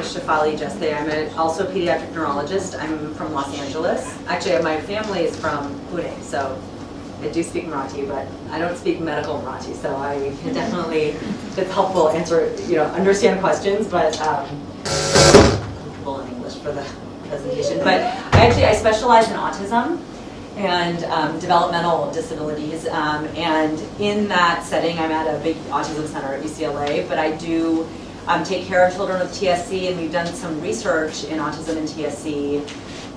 Shefali Jeste. I'm also a pediatric neurologist. I'm from Los Angeles. Actually, my family is from Pune, so I do speak Marathi, but I don't speak medical Marathi, so I can definitely, if it's helpful, understand questions, but comfortable in English for the presentation. But I specialize in autism and developmental disabilities, and in that setting, I'm at a big autism center at UCLA, but I do take care of children with TSC, and we've done some research in autism and TSC,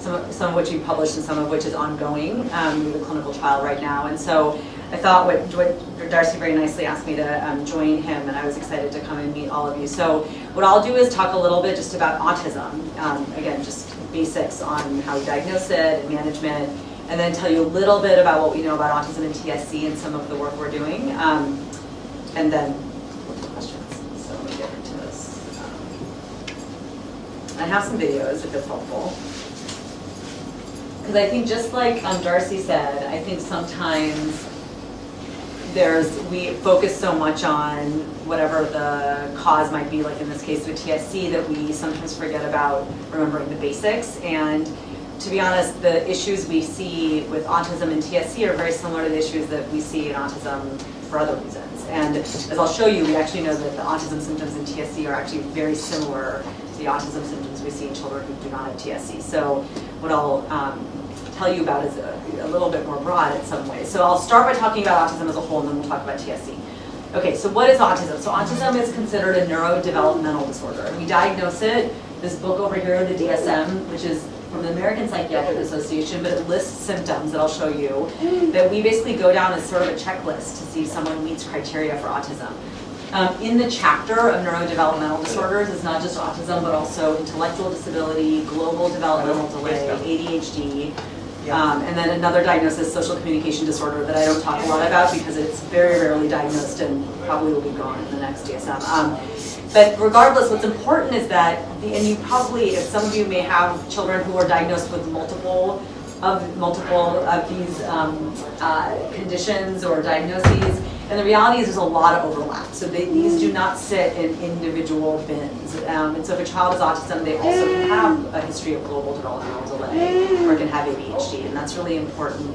some of which we published and some of which is ongoing with a clinical trial right now. And so I thought what Darcy very nicely asked me to join him, and I was excited to come and meet all of you. So what I'll do is talk a little bit just about autism, again, just basics on how we diagnose it and management, and then tell you a little bit about what we know about autism and TSC and some of the work we're doing, and then we'll take questions. So let me get into this. I have some videos if it's helpful. Because I think just like Darcy said, I think sometimes we focus so much on whatever the cause might be, like in this case with TSC, that we sometimes forget about remembering the basics. And to be honest, the issues we see with autism and TSC are very similar to the issues that we see in autism for other reasons. And as I'll show you, we actually know that the autism symptoms in TSC are actually very similar to the autism symptoms we see in children who do not have TSC. So what I'll tell you about is a little bit more broad in some ways. So I'll start by talking about autism as a whole, and then we'll talk about TSC. Okay, so what is autism? So autism is considered a neurodevelopmental disorder, and we diagnose it. This book over here, the DSM, which is from the American Psychiatric Association, but it lists symptoms that I'll show you that we basically go down as sort of a checklist to see if someone meets criteria for autism. In the chapter of neurodevelopmental disorders, it's not just autism, but also intellectual disability, global developmental delay, ADHD, and then another diagnosis, social communication disorder, that I don't talk a lot about because it's very rarely diagnosed and probably will be gone in the next DSM. But regardless, what's important is that, and you probably, if some of you may have children who are diagnosed with multiple of these conditions or diagnoses, and the reality is there's a lot of overlap. So these do not sit in individual bins. And so if a child has autism, they also can have a history of global developmental delay or can have ADHD. And that's really important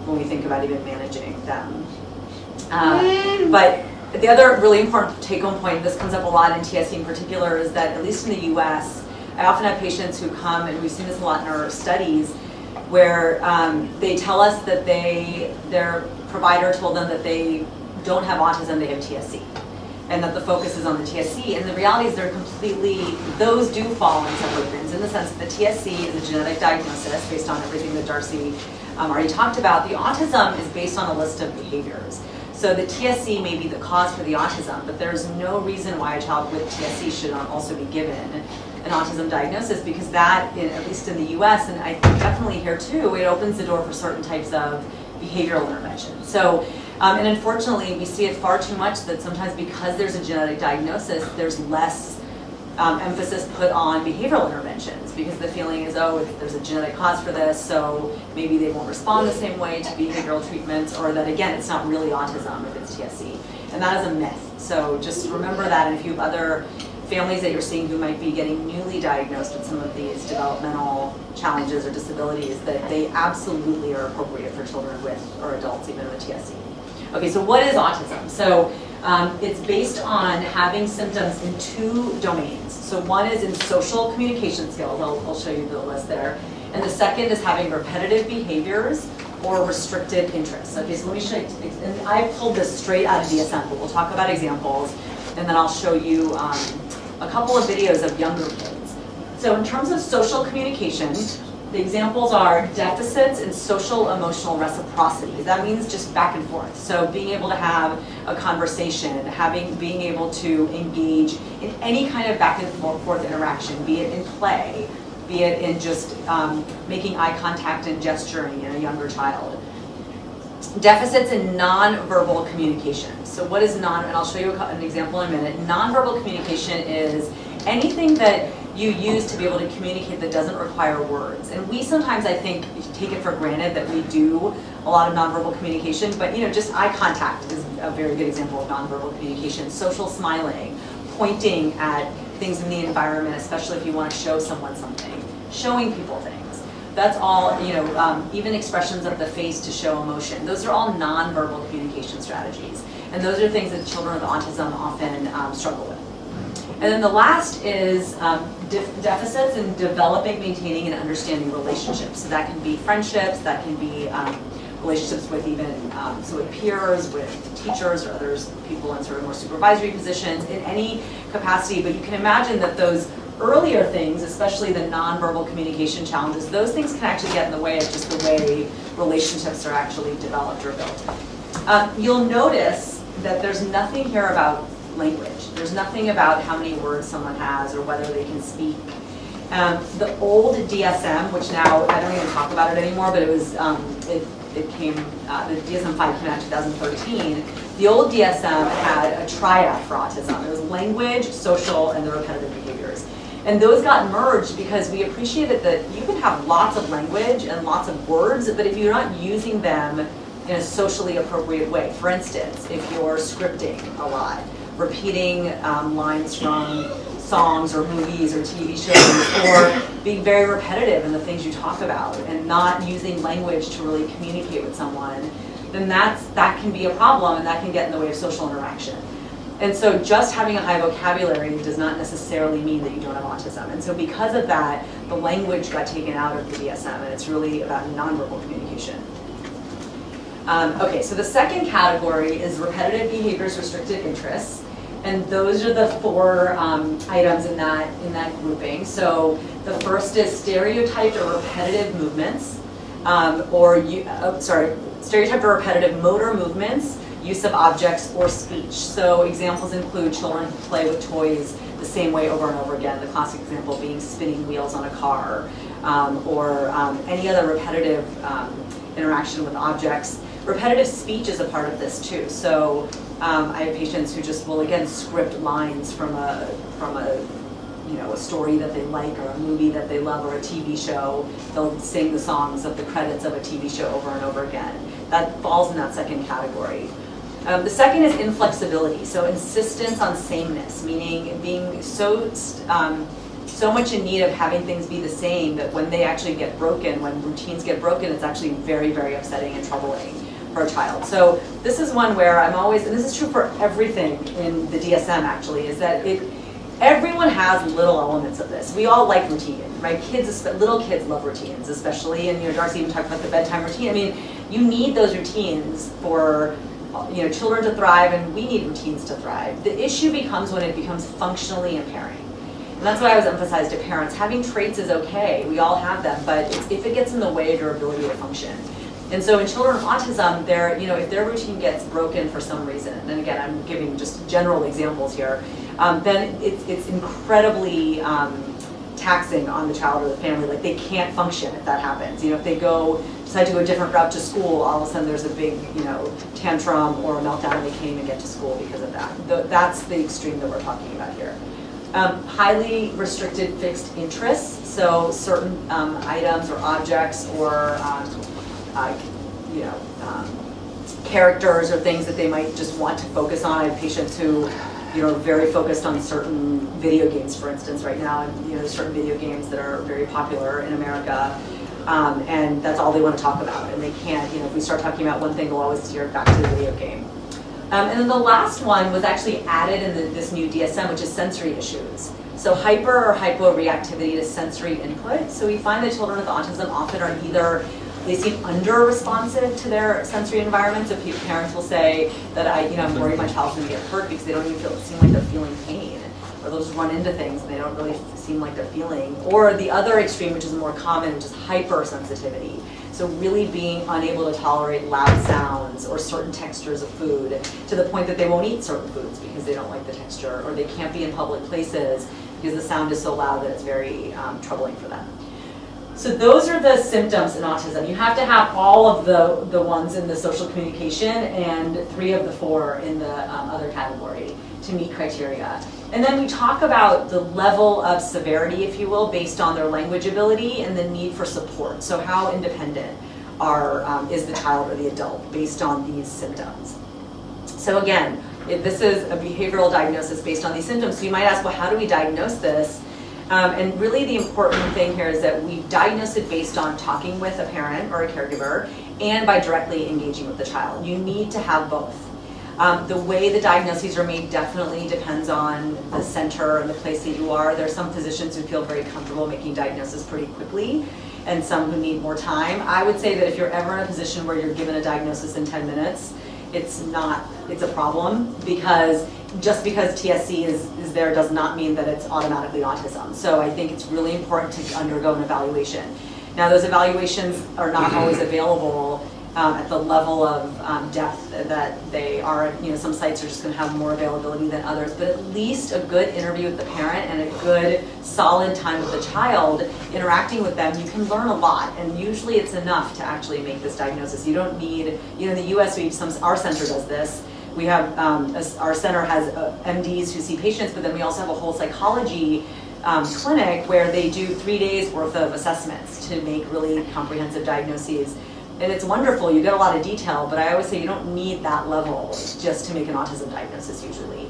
when we think about even managing them. But the other really important take-home point, this comes up a lot in TSC in particular, is that at least in the US, I often have patients who come, and we've seen this a lot in our studies, where they tell us that their provider told them that they don't have autism, they have TSC, and that the focus is on the TSC. And the reality is those do fall in separate bins, in the sense that the TSC is a genetic diagnosis based on everything that Darcy already talked about. The autism is based on a list of behaviors. So the TSC may be the cause for the autism, but there's no reason why a child with TSC should not also be given an autism diagnosis, because that, at least in the US, and I think definitely here too, it opens the door for certain types of behavioral intervention. So, and unfortunately, we see it far too much that sometimes because there's a genetic diagnosis, there's less emphasis put on behavioral interventions, because the feeling is, oh, there's a genetic cause for this, so maybe they won't respond the same way to behavioral treatments, or that, again, it's not really autism if it's TSC. And that is a myth. So just remember that, and if you have other families that you're seeing who might be getting newly diagnosed with some of these developmental challenges or disabilities, that they absolutely are appropriate for children with, or adults even with TSC. Okay, so what is autism? So it's based on having symptoms in two domains. So one is in social communication skills, I'll show you the list there, and the second is having repetitive behaviors or restricted interests. Okay, so let me show you, and I pulled this straight out of DSM, but we'll talk about examples, and then I'll show you a couple of videos of younger kids. So in terms of social communication, the examples are deficits in social emotional reciprocity. That means just back and forth. So being able to have a conversation, being able to engage in any kind of back and forth interaction, be it in play, be it in just making eye contact and gesturing in a younger child. Deficits in nonverbal communication. So what is and I'll show you an example in a minute. Nonverbal communication is anything that you use to be able to communicate that doesn't require words. And we sometimes, I think, take it for granted that we do a lot of nonverbal communication, but just eye contact is a very good example of nonverbal communication. Social smiling, pointing at things in the environment, especially if you want to show someone something, showing people things. That's all, even expressions of the face to show emotion. Those are all nonverbal communication strategies. And those are things that children with autism often struggle with. And then the last is deficits in developing, maintaining, and understanding relationships. So that can be friendships, that can be relationships with even, so with peers, with teachers, or others, people in sort of more supervisory positions, in any capacity. But you can imagine that those earlier things, especially the nonverbal communication challenges, those things can actually get in the way of just the way relationships are actually developed or built. You'll notice that there's nothing here about language. There's nothing about how many words someone has or whether they can speak. The old DSM, which now I don't even talk about it anymore, but it was it came the DSM-5 came out in 2013. The old DSM had a triad for autism. It was language, social, and the repetitive behaviors. And those got merged because we appreciated that you can have lots of language and lots of words, but if you're not using them in a socially appropriate way, for instance, if you're scripting a lot, repeating lines from songs or movies or TV shows, or being very repetitive in the things you talk about and not using language to really communicate with someone, then that can be a problem, and that can get in the way of social interaction. And so just having a high vocabulary does not necessarily mean that you don't have autism. And so because of that, the language got taken out of the DSM, and it's really about nonverbal communication. Okay, so the second category is repetitive behaviors, restricted interests. And those are the four items in that grouping. So the first is stereotyped or repetitive movements, stereotyped or repetitive motor movements, use of objects, or speech. So examples include children who play with toys the same way over and over again. The classic example being spinning wheels on a car, or any other repetitive interaction with objects. Repetitive speech is a part of this too. So I have patients who just will again script lines from a story that they like, or a movie that they love, or a TV show. They'll sing the songs of the credits of a TV show over and over again. That falls in that second category. The second is inflexibility, so insistence on sameness, meaning being so much in need of having things be the same that when they actually get broken, when routines get broken, it's actually very, very upsetting and troubling for a child. So this is one where I'm always, and this is true for everything in the DSM actually, is that everyone has little elements of this. We all like routine, right? Little kids love routines especially, and Darcy even talked about the bedtime routine. I mean, you need those routines for children to thrive, and we need routines to thrive. The issue becomes when it becomes functionally impairing. And that's what I always emphasize to parents. Having traits is okay, we all have them, but if it gets in the way of your ability to function. And so in children with autism, if their routine gets broken for some reason, and again, I'm giving just general examples here, then it's incredibly taxing on the child or the family. Like, they can't function if that happens. If they decide to go a different route to school, all of a sudden there's a big, tantrum or a meltdown, and they can't even get to school because of that. That's the extreme that we're talking about here. Highly restricted fixed interests, so certain items or objects or characters or things that they might just want to focus on. I have patients who are very focused on certain video games, for instance, right now, and there's certain video games that are very popular in America, and that's all they want to talk about, and they can't, if we start talking about one thing, they'll always steer back to the video game. And then the last one was actually added in this new DSM, which is sensory issues. So hyper or hyporeactivity to sensory input. So we find that children with autism often are either they seem under-responsive to their sensory environment. So parents will say that I'm worried my child's going to get hurt because they don't even seem like they're feeling pain, or they'll just run into things and they don't really seem like they're feeling. Or the other extreme, which is more common, which is hypersensitivity. So really being unable to tolerate loud sounds or certain textures of food to the point that they won't eat certain foods because they don't like the texture, or they can't be in public places because the sound is so loud that it's very troubling for them. So those are the symptoms in autism. You have to have all of the ones in the social communication and 3 of the 4 in the other category to meet criteria. And then we talk about the level of severity, if you will, based on their language ability and the need for support. So how independent is the child or the adult based on these symptoms? So again, This is a behavioral diagnosis based on these symptoms. So you might ask, well, how do we diagnose this? And really the important thing here is that we diagnose it based on talking with a parent or a caregiver and by directly engaging with the child. You need to have both. The way the diagnoses are made definitely depends on the center and the place that you are. There are some physicians who feel very comfortable making diagnosis pretty quickly and some who need more time. I would say that if you're ever in a position where you're given a diagnosis in 10 minutes, it's a problem, because just because TSC is there does not mean that it's automatically autism. So I think it's really important to undergo an evaluation. Now those evaluations are not always available at the level of depth that they are. Some sites are just going to have more availability than others, but at least a good interview with the parent and a good solid time with the child interacting with them, you can learn a lot, and usually it's enough to actually make this diagnosis. You don't need, in the US our center does this. We have, our center has MDs who see patients, but then we also have a whole psychology clinic where they do 3 days worth of assessments to make really comprehensive diagnoses. And it's wonderful, you get a lot of detail, but I always say you don't need that level just to make an autism diagnosis usually.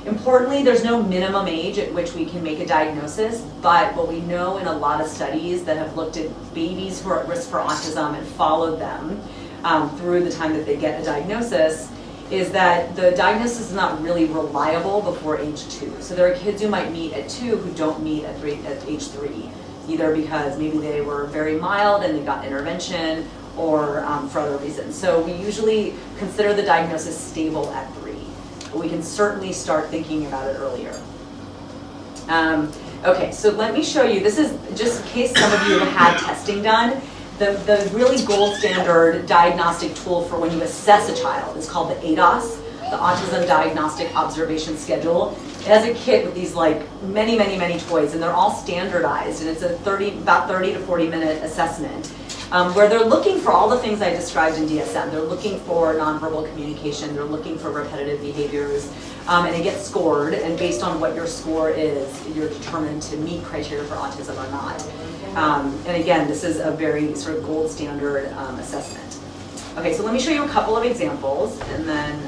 Importantly, there's no minimum age at which we can make a diagnosis, but what we know in a lot of studies that have looked at babies who are at risk for autism and followed them through the time that they get a diagnosis is that the diagnosis is not really reliable before age 2. So there are kids who might meet at 2 who don't meet at age 3, either because maybe they were very mild and they got intervention, or for other reasons. So we usually consider the diagnosis stable at 3, but we can certainly start thinking about it earlier. Okay, so let me show you, this is just in case some of you have had testing done, the really gold standard diagnostic tool for when you assess a child is called the ADOS, the Autism Diagnostic Observation Schedule. It has a kit with these many toys, and they're all standardized, and it's about 30 to 40 minute assessment where they're looking for all the things I described in DSM. They're looking for nonverbal communication, they're looking for repetitive behaviors, and it gets scored, and based on what your score is, you're determined to meet criteria for autism or not. And again, this is a very sort of gold standard assessment. Okay, so let me show you a couple of examples, and then,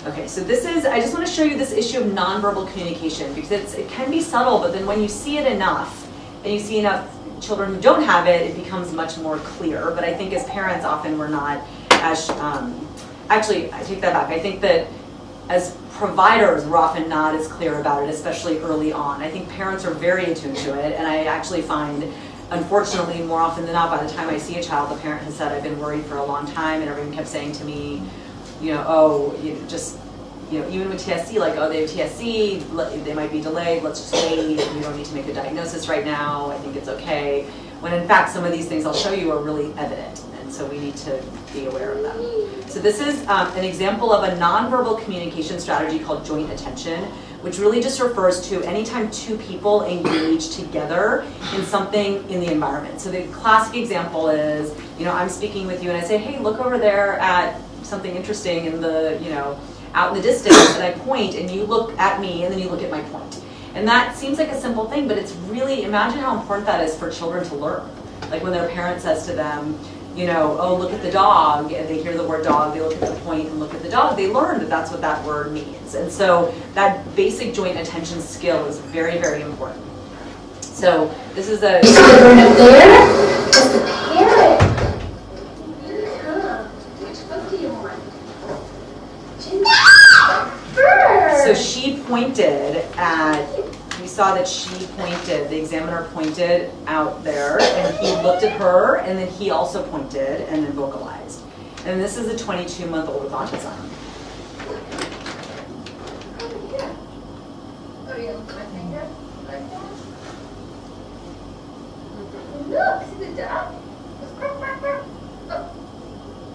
okay, so this is, I just want to show you this issue of nonverbal communication, because it can be subtle, but then when you see it enough, and you see enough children who don't have it, it becomes much more clear. But I think as parents, often we're not as, actually, I take that back. I think that as providers, we're often not as clear about it, especially early on. I think parents are very attuned to it, and I actually find, unfortunately, more often than not, by the time I see a child, the parent has said, I've been worried for a long time, and everyone kept saying to me, even with TSC, like, oh, they have TSC, they might be delayed, let's just wait, we don't need to make a diagnosis right now, I think it's okay. When in fact, some of these things I'll show you are really evident, and so we need to be aware of them. So this is an example of a nonverbal communication strategy called joint attention, which really just refers to anytime 2 people engage together in something in the environment. So the classic example is, I'm speaking with you and I say, hey, look over there at something interesting in the, out in the distance, and I point, and you look at me, and then you look at my point. And that seems like a simple thing, but it's really, imagine how important that is for children to learn. Like when their parent says to them, oh, look at the dog, and they hear the word dog, they look at the point and look at the dog, they learn that that's what that word means. And so that basic joint attention skill is very, very important. So this is a... So she pointed at, we saw that she pointed, the examiner pointed out there, and he looked at her, and then he also pointed, and then vocalized. And this is a 22-month-old with autism. Look, see the duck?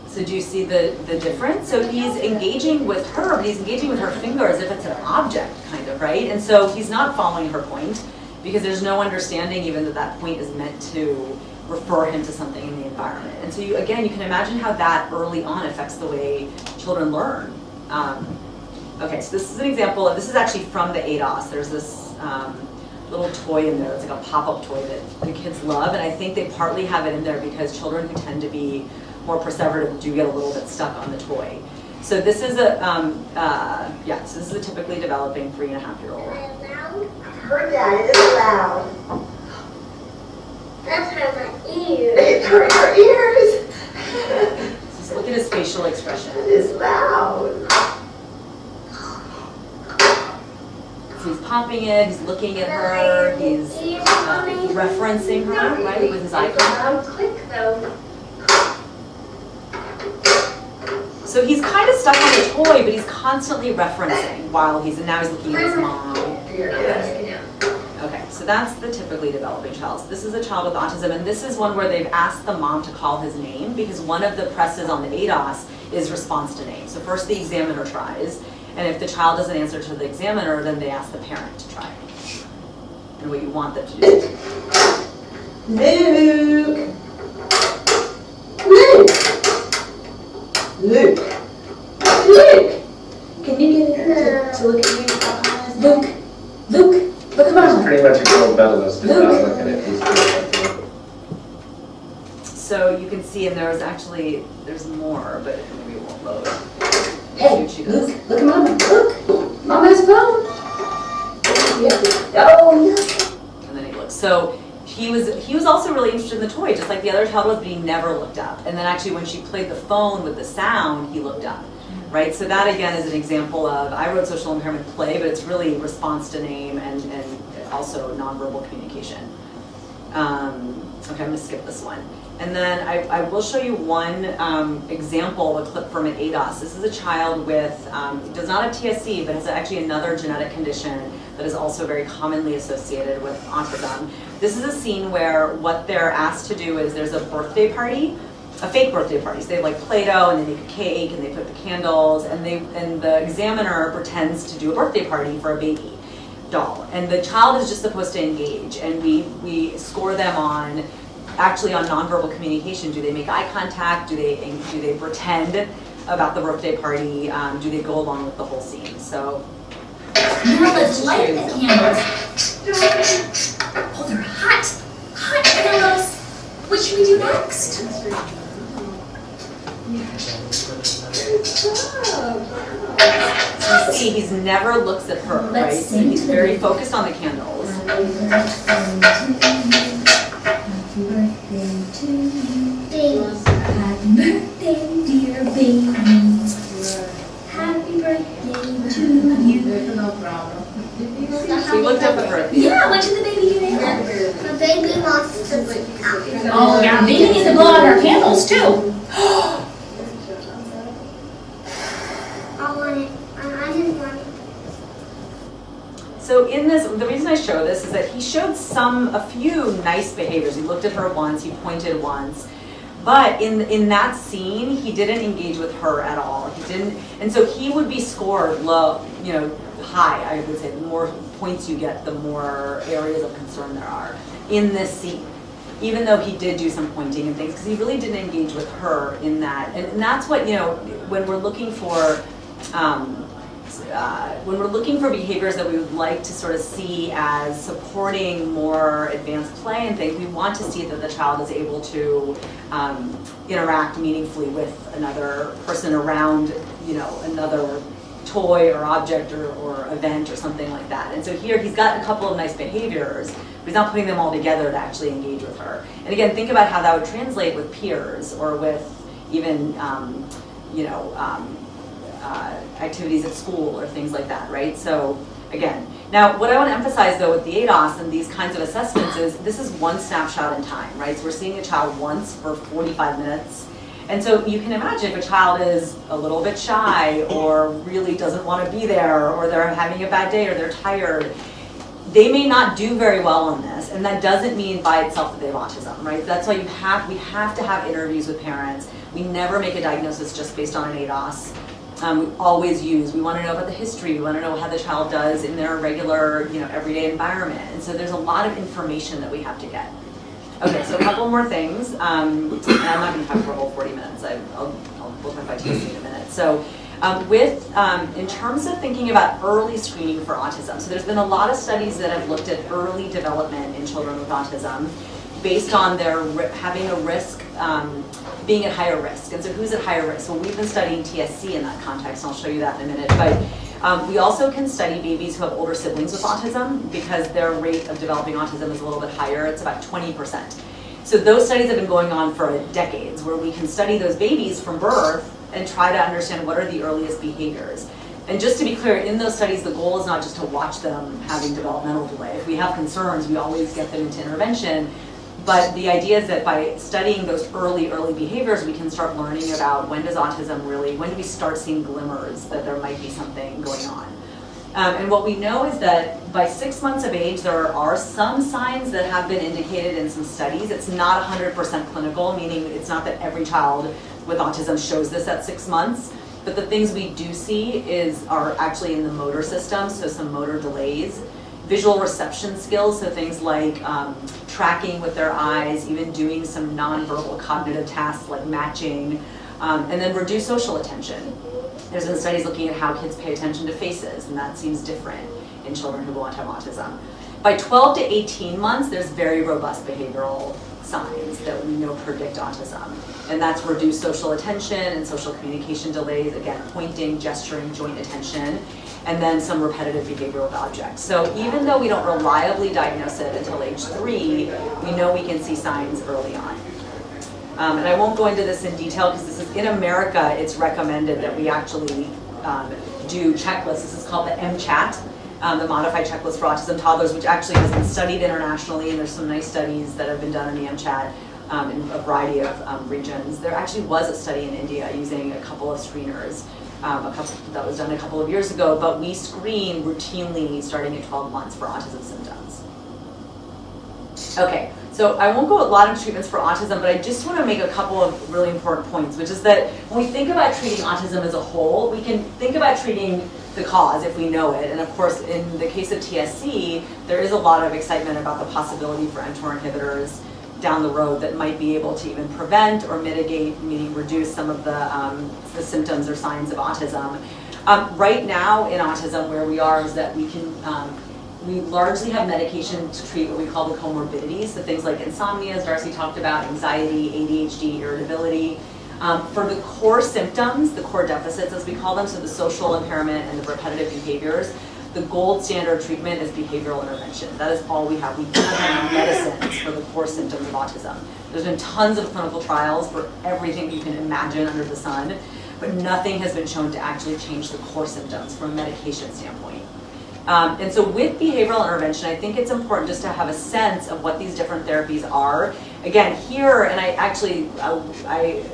So do you see the difference? So he's engaging with her, but he's engaging with her finger as if it's an object, kind of, right? And so he's not following her point, because there's no understanding even that that point is meant to refer him to something in the environment. And so you can imagine how that early on affects the way children learn. Okay, so this is an example, this is actually from the ADOS. There's this little toy in there, it's like a pop-up toy that the kids love, and I think they partly have it in there because children who tend to be more perseverative do get a little bit stuck on the toy. So this is a, yeah, so this is a typically developing 3.5-year-old. Her dad is loud. That's hurt my ears. It hurt her ears. Just look at his facial expression. It is loud. So he's popping it, he's looking at her, he's referencing her, right, with his eye contact. Quick though. So he's kind of stuck on the toy, but he's constantly referencing while he's, and now he's looking at his mom. Okay, so that's the typically developing child. So this is a child with autism, and this is one where they've asked the mom to call his name because one of the presses on the ADOS is response to name. So first the examiner tries, and if the child doesn't answer to the examiner, then they ask the parent to try. And what you want them to do. Luke. Luke. Luke. Luke. Can you get her to look at you? Luke. Luke. Look at He's mom. pretty much a gold medalist, if not look at it. He's pretty much it. So you can see, and there's more, but maybe it won't load. Hey, Luke. Look at mama. Look. Mama has a phone. Yeah. Oh, look. And then he looks. So he was also really interested in the toy, just like the other child was, but he never looked up. And then actually when she played the phone with the sound, he looked up, right? So that again is an example of, I wrote social impairment play, but it's really response to name and also nonverbal communication. Okay, I'm gonna skip this one. And then I will show you one example, a clip from an ADOS. This is a child with, does not have TSC, but has actually another genetic condition that is also very commonly associated with autism. This is a scene where what they're asked to do is there's a birthday party, a fake birthday party. So they have like Play-Doh and they make a cake and they put the candles and the examiner pretends to do a birthday party for a baby doll. And the child is just supposed to engage, and we score them on nonverbal communication. Do they make eye contact? Do they pretend about the birthday party? Do they go along with the whole scene? So now let's light the candles. Oh, they're hot. Hot candles. What should we do next? you see, he's never looks at her, right? So he's very focused on the candles. Happy birthday to you. Happy birthday, dear baby. Happy birthday to you. No problem. So he looked up at her. Yeah, what did the baby do now? The baby wants to look Oh yeah, baby needs to blow out our candles too. I want it. I just want it. So in this, the reason I show this is that he showed a few nice behaviors. He looked at her once, he pointed once, but in that scene, he didn't engage with her at all. He didn't, and so he would be scored low, high, I would say. The more points you get, the more areas of concern there are in this scene. Even though he did do some pointing and things, because he really didn't engage with her in that. And that's what, when we're looking for, behaviors that we would like to sort of see as supporting more advanced play and things, we want to see that the child is able to interact meaningfully with another person around, another toy or object or event or something like that. And so here he's got a couple of nice behaviors, but he's not putting them all together to actually engage with her. And again, think about how that would translate with peers or with even, activities at school or things like that, right? So again, now what I want to emphasize though with the ADOS and these kinds of assessments is this is one snapshot in time, right? So we're seeing a child once for 45 minutes. And so you can imagine if a child is a little bit shy or really doesn't want to be there or they're having a bad day or they're tired, they may not do very well on this, and that doesn't mean by itself that they have autism, right? That's why we have to have interviews with parents. We never make a diagnosis just based on an ADOS. We always we want to know about the history, we want to know how the child does in their regular, everyday environment. And so there's a lot of information that we have to get. Okay, so a couple more things, and I'm not going to talk for a whole 40 minutes. We'll talk about TSC in a minute. So in terms of thinking about early screening for autism, so there's been a lot of studies that have looked at early development in children with autism based on their having a risk being at higher risk. And so who's at higher risk? Well, we've been studying TSC in that context, and I'll show you that in a minute. But we also can study babies who have older siblings with autism because their rate of developing autism is a little bit higher. It's about 20%. So those studies have been going on for decades, where we can study those babies from birth and try to understand what are the earliest behaviors. And just to be clear, in those studies, the goal is not just to watch them having developmental delay. If we have concerns, we always get them into intervention. But the idea is that by studying those early behaviors, we can start learning about when do we start seeing glimmers that there might be something going on. And what we know is that by 6 months of age, there are some signs that have been indicated in some studies. It's not 100% clinical, meaning it's not that every child with autism shows this at 6 months. But the things we do see are actually in the motor system, so some motor delays. Visual reception skills, so things like tracking with their eyes, even doing some nonverbal cognitive tasks like matching, and then reduced social attention. There's been studies looking at how kids pay attention to faces, and that seems different in children who go on to have autism. By 12 to 18 months, there's very robust behavioral signs that we know predict autism. And that's reduced social attention and social communication delays, again, pointing, gesturing, joint attention, and then some repetitive behavioral objects. So even though we don't reliably diagnose it until age 3, we know we can see signs early on. And I won't go into this in detail because this is, in America, it's recommended that we actually do checklists. This is called the MCHAT, the Modified Checklist for Autism Toddlers, which actually has been studied internationally, and there's some nice studies that have been done in the MCHAT in a variety of regions. There actually was a study in India using a couple of screeners that was done a couple of years ago, but we screen routinely starting at 12 months for autism symptoms. Okay, so I won't go a lot into treatments for autism, but I just want to make a couple of really important points, which is that when we think about treating autism as a whole, we can think about treating the cause if we know it. And of course, in the case of TSC, there is a lot of excitement about the possibility for mTOR inhibitors down the road that might be able to even prevent or mitigate, meaning reduce some of the symptoms or signs of autism. Right now in autism, where we are is that we largely have medication to treat what we call the comorbidities, so things like insomnia, as Darcy talked about, anxiety, ADHD, irritability. For the core symptoms, the core deficits as we call them, so the social impairment and the repetitive behaviors, the gold standard treatment is behavioral intervention. That is all we have. We don't have medicines for the core symptoms of autism. There's been tons of clinical trials for everything you can imagine under the sun, but nothing has been shown to actually change the core symptoms from a medication standpoint. And so with behavioral intervention, I think it's important just to have a sense of what these different therapies are. Again, here, and I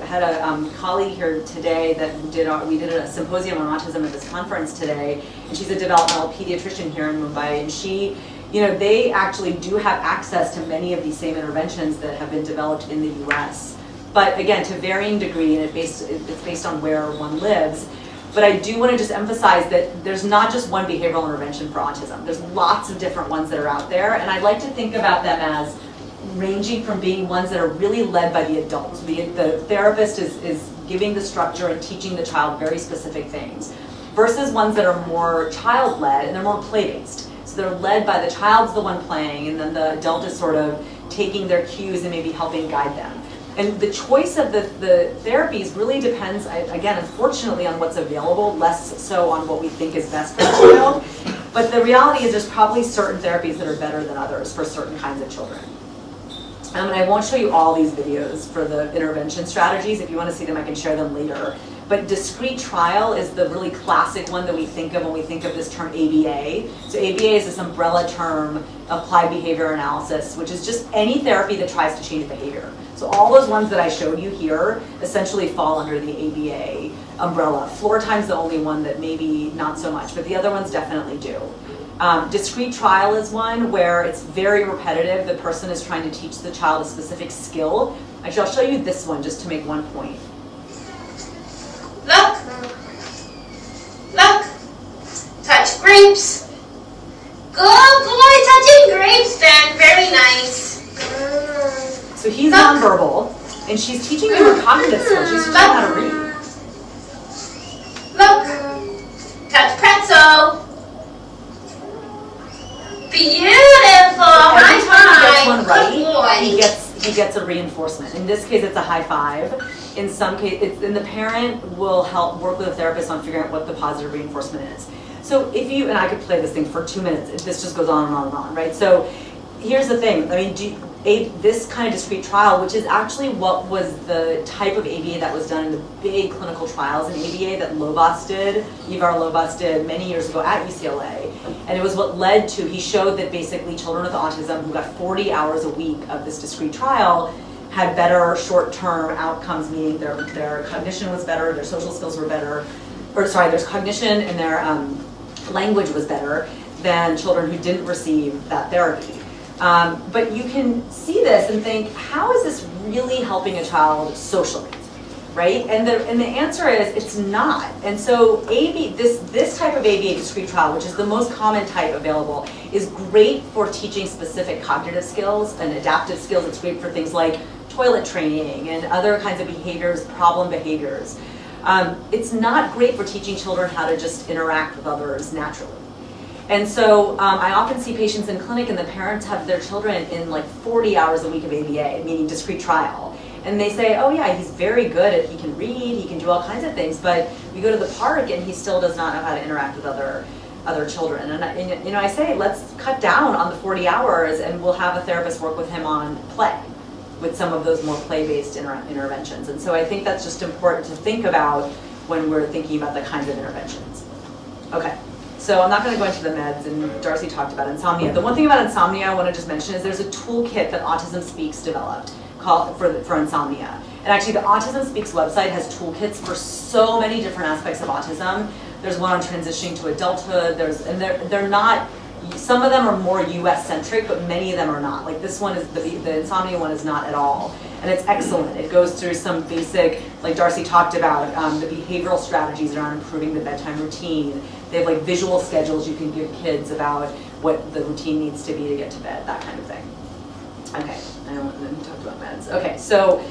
had a colleague here today that we did a symposium on autism at this conference today, and she's a developmental pediatrician here in Mumbai, and she, they actually do have access to many of these same interventions that have been developed in the US. But again, to varying degree, and it's based on where one lives. But I do want to just emphasize that there's not just one behavioral intervention for autism. There's lots of different ones that are out there, and I like to think about them as ranging from being ones that are really led by the adult. The therapist is giving the structure and teaching the child very specific things, versus ones that are more child-led and they're more play-based. So they're led by the child's the one playing, and then the adult is sort of taking their cues and maybe helping guide them. And the choice of the therapies really depends, again, unfortunately, on what's available, less so on what we think is best for the child. But the reality is there's probably certain therapies that are better than others for certain kinds of children. And I won't show you all these videos for the intervention strategies. If you want to see them, I can share them later. But discrete trial is the really classic one that we think of when we think of this term ABA. So ABA is this umbrella term, applied behavior analysis, which is just any therapy that tries to change behavior. So all those ones that I showed you here essentially fall under the ABA umbrella. Floor time's the only one that maybe not so much, but the other ones definitely do. Discrete trial is one where it's very repetitive. The person is trying to teach the child a specific skill. Actually, I'll show you this one just to make one point. Look. Look. Touch grapes. Good boy, touching grapes then. Very nice. So he's nonverbal, and she's teaching him her cognitive skills. She's teaching him how to read. Look. Touch pretzel. Beautiful. High Every time he gets one five. right, Good boy. he he gets a reinforcement. In this case, it's a high five. In some case, and the parent will help work with a therapist on figuring out what the positive reinforcement is. So if you, and I could play this thing for 2 minutes, this just goes on and on and on, right? So here's the thing, I mean, this kind of discrete trial, which is actually what was the type of ABA that was done in the big clinical trials in ABA that Lobos did, Ivar Lobos did many years ago at UCLA. And it was what led to, he showed that basically children with autism who got 40 hours a week of this discrete trial had better short-term outcomes, meaning their cognition was better, their social skills were better, or sorry, their cognition and their language was better than children who didn't receive that therapy. But you can see this and think, how is this really helping a child socially, right? And the answer is, it's not. And so this type of ABA discrete trial, which is the most common type available, is great for teaching specific cognitive skills and adaptive skills. It's great for things like toilet training and other kinds of behaviors, problem behaviors. It's not great for teaching children how to just interact with others naturally. And so I often see patients in clinic and the parents have their children in like 40 hours a week of ABA, meaning discrete trial. And they say, oh yeah, he's very good at, he can read, he can do all kinds of things, but we go to the park and he still does not know how to interact with other children. And you know, I say, let's cut down on the 40 hours and we'll have a therapist work with him on play, with some of those more play-based interventions. And so I think that's just important to think about when we're thinking about the kinds of interventions. Okay, so I'm not going to go into the meds, and Darcy talked about insomnia. The one thing about insomnia I want to just mention is there's a toolkit that Autism Speaks developed called for insomnia. And actually the Autism Speaks website has toolkits for so many different aspects of autism. There's one on transitioning to adulthood, and they're not, some of them are more US centric, but many of them are not. Like this one is, the insomnia one is not at all. And it's excellent. It goes through some basic, like Darcy talked about, the behavioral strategies around improving the bedtime routine. They have like visual schedules you can give kids about what the routine needs to be to get to bed, that kind of thing. Okay, I don't want to talk about meds. Okay, so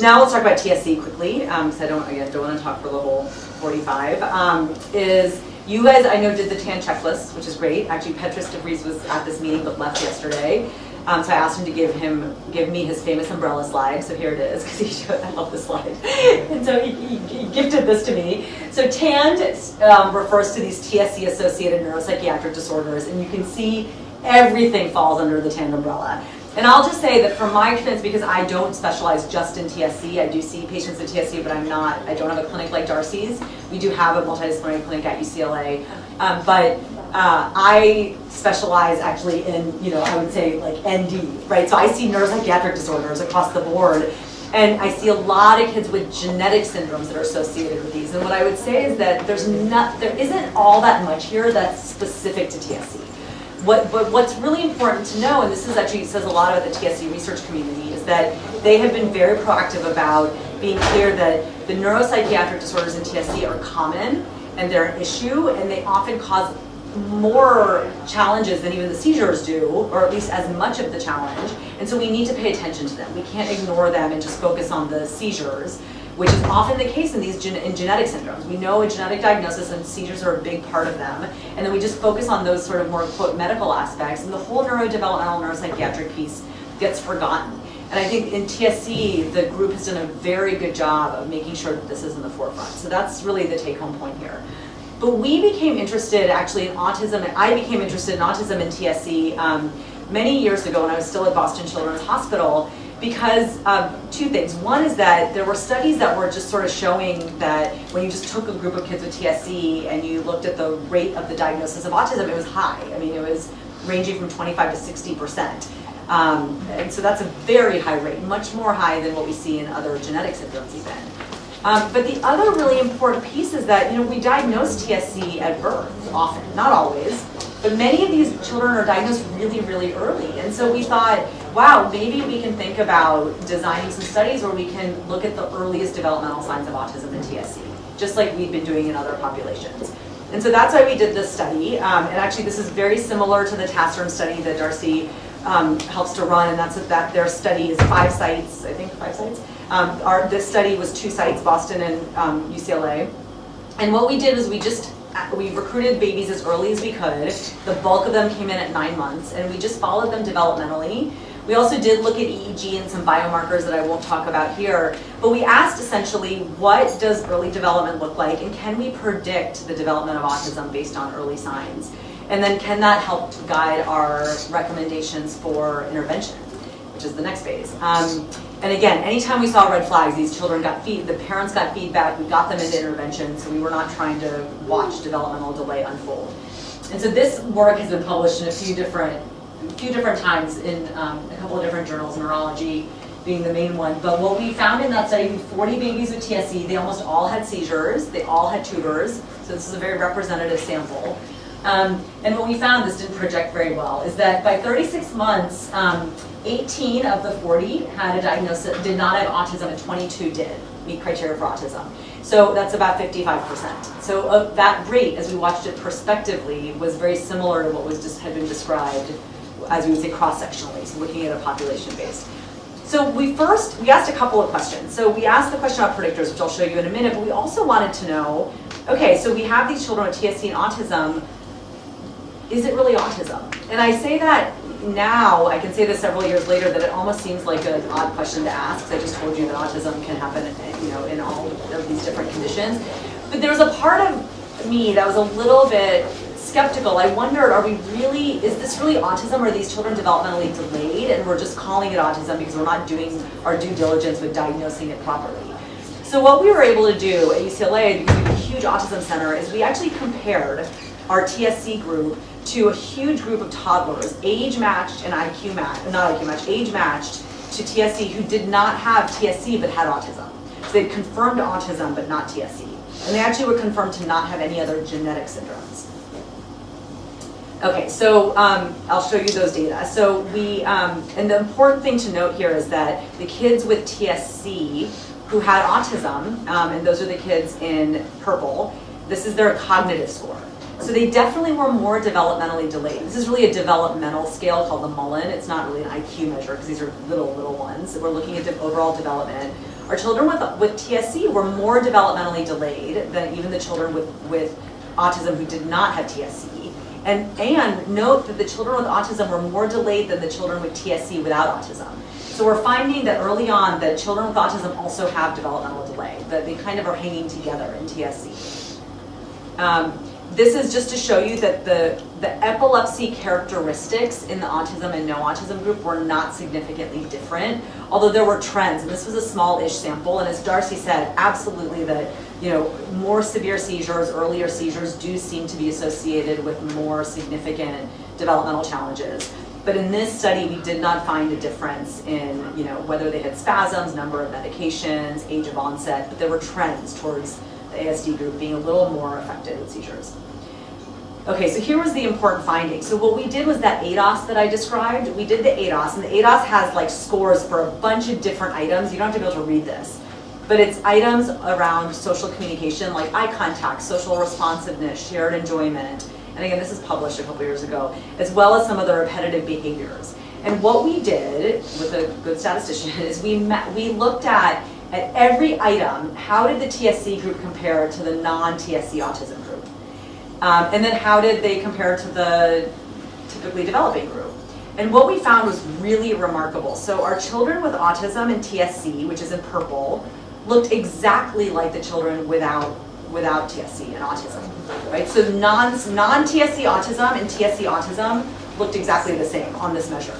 now let's talk about TSC quickly, because I don't want to talk for the whole 45. Is you guys, I know, did the TAN checklist, which is great. Actually, Petrus DeVries was at this meeting but left yesterday. So I asked him to give me his famous umbrella slide. So here it is, because he showed, I love this slide. And so he gifted this to me. So TAN refers to these TSC-associated neuropsychiatric disorders, and you can see everything falls under the TAN umbrella. And I'll just say that from my experience, because I don't specialize just in TSC, I do see patients in TSC, but I don't have a clinic like Darcy's. We do have a multidisciplinary clinic at UCLA, but I specialize actually in, I would say like ND, right? So I see neuropsychiatric disorders across the board, and I see a lot of kids with genetic syndromes that are associated with these. And what I would say is that there isn't all that much here that's specific to TSC. But what's really important to know, and this is actually says a lot about the TSC research community, is that they have been very proactive about being clear that the neuropsychiatric disorders in TSC are common and they're an issue, and they often cause more challenges than even the seizures do, or at least as much of the challenge. And so we need to pay attention to them. We can't ignore them and just focus on the seizures, which is often the case in these in genetic syndromes. We know a genetic diagnosis and seizures are a big part of them, and then we just focus on those sort of more, quote, medical aspects, and the whole neurodevelopmental neuropsychiatric piece gets forgotten. And I think in TSC, the group has done a very good job of making sure that this is in the forefront. So that's really the take-home point here. But we became interested actually in autism, and I became interested in autism and TSC many years ago when I was still at Boston Children's Hospital, because two things. One is that there were studies that were just sort of showing that when you just took a group of kids with TSC and you looked at the rate of the diagnosis of autism, it was high. I mean, it was ranging from 25 to 60%. And so that's a very high rate, much more high than what we see in other genetic syndromes even. But the other really important piece is that, we diagnose TSC at birth often, not always, but many of these children are diagnosed really, really early. And so we thought, wow, maybe we can think about designing some studies where we can look at the earliest developmental signs of autism in TSC, just like we've been doing in other populations. And so that's why we did this study. And actually this is very similar to the TASRM study that Darcy helps to run, and that's that their study is 5 sites, I think 5 sites. This study was 2 sites, Boston and UCLA. And what we did was we recruited babies as early as we could. The bulk of them came in at 9 months, and we just followed them developmentally. We also did look at EEG and some biomarkers that I won't talk about here, but we asked essentially, what does early development look like, and can we predict the development of autism based on early signs? And then can that help to guide our recommendations for intervention, which is the next phase. And again, anytime we saw red flags, these children the parents got feedback, we got them into intervention, so we were not trying to watch developmental delay unfold. And so this work has been published in a few different times in a couple of different journals, neurology being the main one. But what we found in that study, 40 babies with TSC, they almost all had seizures, they all had tutors, so this is a very representative sample. And what we found, this didn't project very well, is that by 36 months, 18 of the 40 had a diagnosis, did not have autism, and 22 did meet criteria for autism. So that's about 55%. So that rate, as we watched it prospectively, was very similar to what had been described, as we would say, cross-sectionally, so looking at a population base. So we asked a couple of questions. So we asked the question about predictors, which I'll show you in a minute, but we also wanted to know, okay, so we have these children with TSC and autism, is it really autism? And I say that now, I can say this several years later, that it almost seems like an odd question to ask. I just told you that autism can happen, in all of these different conditions. But there was a part of me that was a little bit skeptical. I wondered, is this really autism, or are these children developmentally delayed and we're just calling it autism because we're not doing our due diligence with diagnosing it properly? So what we were able to do at UCLA, because we have a huge autism center, is we actually compared our TSC group to a huge group of toddlers, age-matched and age-matched to TSC, who did not have TSC but had autism. So they'd confirmed autism but not TSC. And they actually were confirmed to not have any other genetic syndromes. Okay, so I'll show you those data. So and the important thing to note here is that the kids with TSC who had autism, and those are the kids in purple, this is their cognitive score. So they definitely were more developmentally delayed. This is really a developmental scale called the Mullen. It's not really an IQ measure because these are little ones. We're looking at the overall development. Our children with TSC were more developmentally delayed than even the children with autism who did not have TSC. And note that the children with autism were more delayed than the children with TSC without autism. So we're finding that early on that children with autism also have developmental delay, that they kind of are hanging together in TSC. This is just to show you that the epilepsy characteristics in the autism and no autism group were not significantly different, although there were trends, and this was a small-ish sample, and as Darcy said, absolutely that more severe seizures, earlier seizures do seem to be associated with more significant developmental challenges. But in this study, we did not find a difference in whether they had spasms, number of medications, age of onset, but there were trends towards the ASD group being a little more affected with seizures. Okay, so here was the important finding. So what we did was that ADOS that I described, we did the ADOS, and the ADOS has like scores for a bunch of different items. You don't have to be able to read this, but it's items around social communication, like eye contact, social responsiveness, shared enjoyment, and again, this is published a couple years ago, as well as some of the repetitive behaviors. And what we did with a good statistician is we looked at every item, how did the TSC group compare to the non-TSC autism group? And then how did they compare to the typically developing group? And what we found was really remarkable. So our children with autism and TSC, which is in purple, looked exactly like the children without TSC and autism, right? So non-TSC autism and TSC autism looked exactly the same on this measure.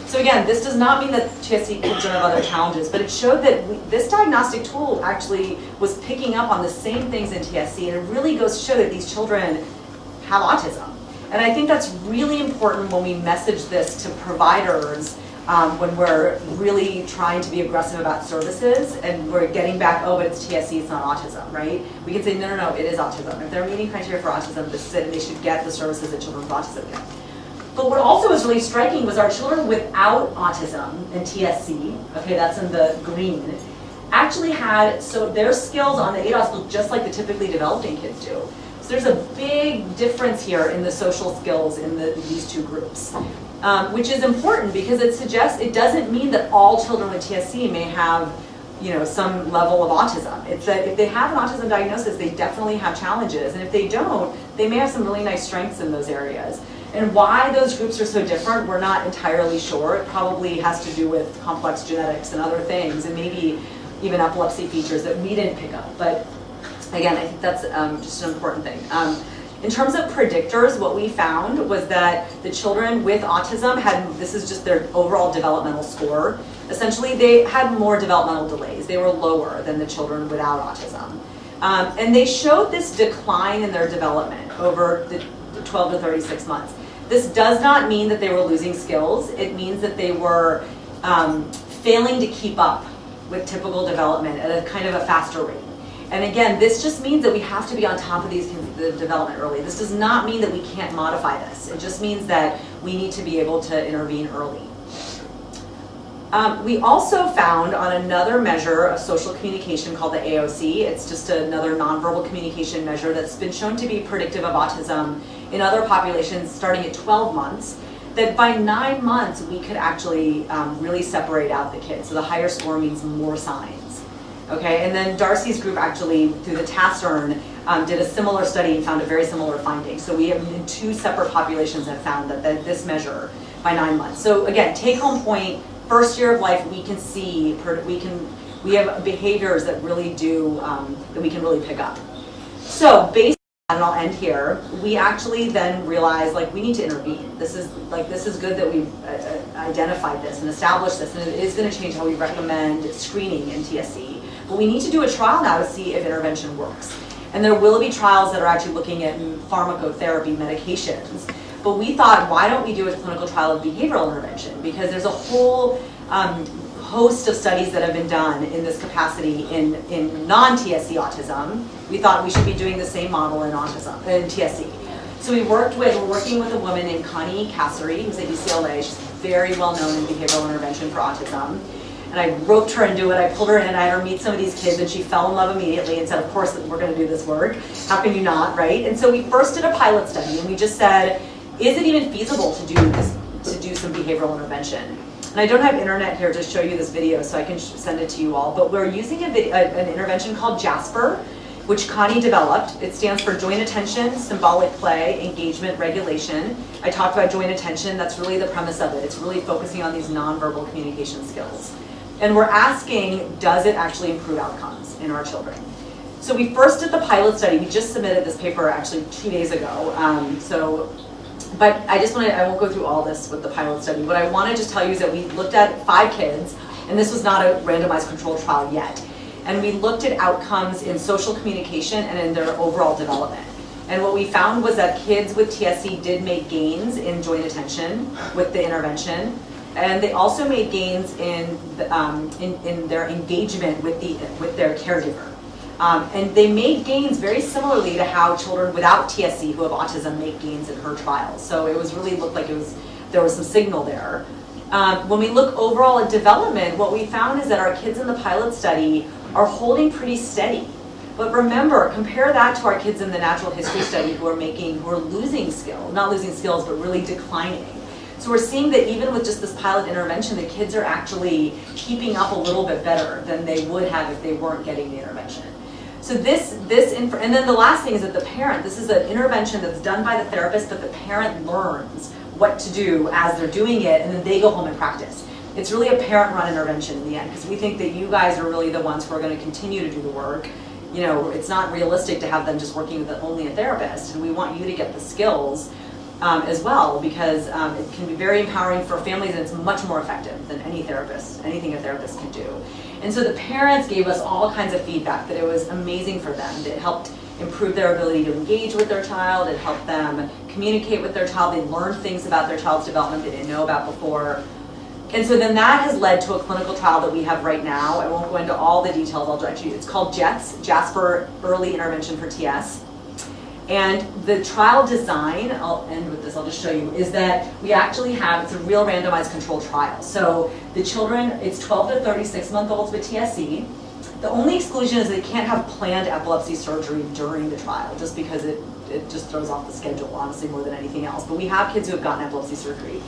So again, this does not mean that TSC kids don't have other challenges, but it showed that this diagnostic tool actually was picking up on the same things in TSC, and it really goes to show that these children have autism. And I think that's really important when we message this to providers when we're really trying to be aggressive about services and we're getting back, oh, but it's TSC, it's not autism, right? We can say, no, it is autism. If they're meeting criteria for autism, this is it, and they should get the services that children with autism get. But what also was really striking was our children without autism and TSC, okay, that's in the green, actually had, so their skills on the ADOS look just like the typically developing kids do. So there's a big difference here in the social skills in these two groups, which is important because it suggests, it doesn't mean that all children with TSC may have some level of autism. It's that if they have an autism diagnosis, they definitely have challenges, and if they don't, they may have some really nice strengths in those areas. And why those groups are so different, we're not entirely sure. It probably has to do with complex genetics and other things, and maybe even epilepsy features that we didn't pick up. But again, I think that's just an important thing. In terms of predictors, what we found was that the children with autism had, this is just their overall developmental score. Essentially, they had more developmental delays. They were lower than the children without autism. And they showed this decline in their development over the 12 to 36 months. This does not mean that they were losing skills. It means that they were failing to keep up with typical development at a kind of a faster rate. And again, this just means that we have to be on top of the development early. This does not mean that we can't modify this. It just means that we need to be able to intervene early. We also found on another measure of social communication called the AOC, it's just another nonverbal communication measure that's been shown to be predictive of autism in other populations starting at 12 months, that by 9 months we could actually really separate out the kids. So the higher score means more signs. Okay, and then Darcy's group actually, through the TASERN, did a similar study and found a very similar finding. So we have in 2 separate populations have found that this measure by 9 months. So again, take home point, first year of life, we can see, we have behaviors that really do, that we can really pick up. So based on, and I'll end here, we actually then realized like we need to intervene. This is good that we've identified this and established this, and it is going to change how we recommend screening in TSC. But we need to do a trial now to see if intervention works. And there will be trials that are actually looking at pharmacotherapy medications. But we thought, why don't we do a clinical trial of behavioral intervention? Because there's a whole host of studies that have been done in this capacity in non-TSC autism. We thought we should be doing the same model in autism, in TSC. So we're working with a woman named Connie Cassery, who's at UCLA. She's very well known in behavioral intervention for autism. And I roped her into it. I pulled her in, I had her meet some of these kids, and she fell in love immediately and said, of course, we're going to do this work. How can you not, right? And so we first did a pilot study, and we just said, is it even feasible to do this, to do some behavioral intervention? And I don't have internet here to show you this video, so I can send it to you all. But we're using an intervention called Jasper, which Connie developed. It stands for Joint Attention, Symbolic Play, Engagement, Regulation. I talked about joint attention. That's really the premise of it. It's really focusing on these nonverbal communication skills. And we're asking, does it actually improve outcomes in our children? So we first did the pilot study. We just submitted this paper actually 2 days ago. But I won't go through all this with the pilot study. What I want to just tell you is that we looked at 5 kids, and this was not a randomized controlled trial yet. And we looked at outcomes in social communication and in their overall development. And what we found was that kids with TSC did make gains in joint attention with the intervention. And they also made gains in their engagement with their caregiver. And they made gains very similarly to how children without TSC who have autism make gains in her trials. So it looked like there was some signal there. When we look overall at development, what we found is that our kids in the pilot study are holding pretty steady. But remember, compare that to our kids in the natural history study who are losing skill, not losing skills, but really declining. So we're seeing that even with just this pilot intervention, the kids are actually keeping up a little bit better than they would have if they weren't getting the intervention. So and then the last thing is that the parent, this is an intervention that's done by the therapist, but the parent learns what to do as they're doing it, and then they go home and practice. It's really a parent-run intervention in the end, because we think that you guys are really the ones who are going to continue to do the work. You know, it's not realistic to have them just working with only a therapist, and we want you to get the skills as well, because it can be very empowering for families, and it's much more effective than anything a therapist can do. And so the parents gave us all kinds of feedback that it was amazing for them. It helped improve their ability to engage with their child. It helped them communicate with their child. They learned things about their child's development they didn't know about before. And so then that has led to a clinical trial that we have right now. I won't go into all the details. I'll direct you. It's called Jasper Early Intervention for TS. And the trial design, I'll end with this, I'll just show you, is that we actually it's a real randomized controlled trial. So the children, it's 12 to 36-month-olds with TSC. The only exclusion is they can't have planned epilepsy surgery during the trial, just because it just throws off the schedule, honestly, more than anything else. But we have kids who have gotten epilepsy surgery.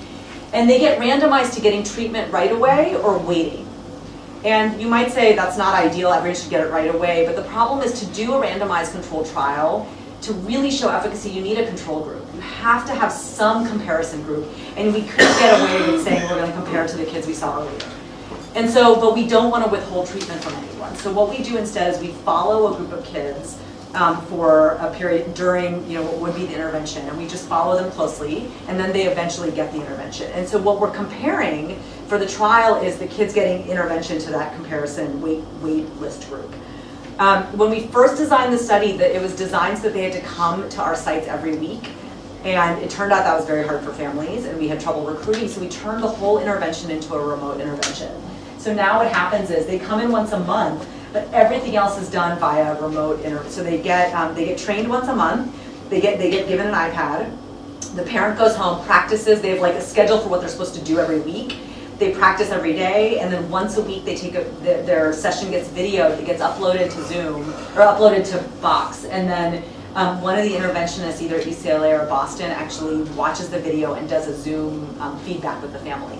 And they get randomized to getting treatment right away or waiting. And you might say that's not ideal, everyone should get it right away, but the problem is to do a randomized controlled trial, to really show efficacy, you need a control group. You have to have some comparison group, and we could get away with saying we're going to compare to the kids we saw earlier. And so, but we don't want to withhold treatment from anyone. So what we do instead is we follow a group of kids for a period during, what would be the intervention, and we just follow them closely, and then they eventually get the intervention. And so what we're comparing for the trial is the kids getting intervention to that comparison wait list group. When we first designed the study, it was designed so that they had to come to our sites every week, and it turned out that was very hard for families, and we had trouble recruiting, so we turned the whole intervention into a remote intervention. So now what happens is they come in once a month, but everything else is done via remote intervention. So they get trained once a month, they get given an iPad, the parent goes home, practices, they have like a schedule for what they're supposed to do every week. They practice every day, and then once a week they take their session gets videoed, it gets uploaded to Zoom, or uploaded to Box, and then one of the interventionists, either UCLA or Boston, actually watches the video and does a Zoom feedback with the family.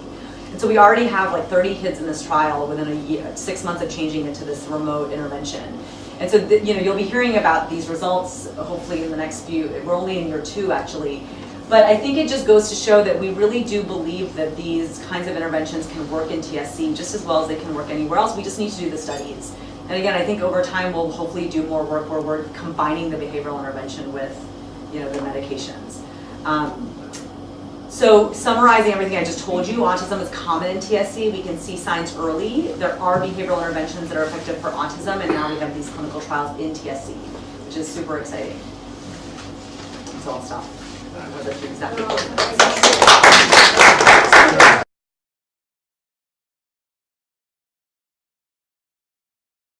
And so we already have like 30 kids in this trial within a year, 6 months of changing it to this remote intervention. And so you'll be hearing about these results hopefully in the next few, we're only in year 2 actually. But I think it just goes to show that we really do believe that these kinds of interventions can work in TSC just as well as they can work anywhere else. We just need to do the studies. And again, I think over time we'll hopefully do more work where we're combining the behavioral intervention with the medications. So summarizing everything I just told you, autism is common in TSC. We can see signs early. There are behavioral interventions that are effective for autism, and now we have these clinical trials in TSC, which is super exciting. So I'll stop. Exactly.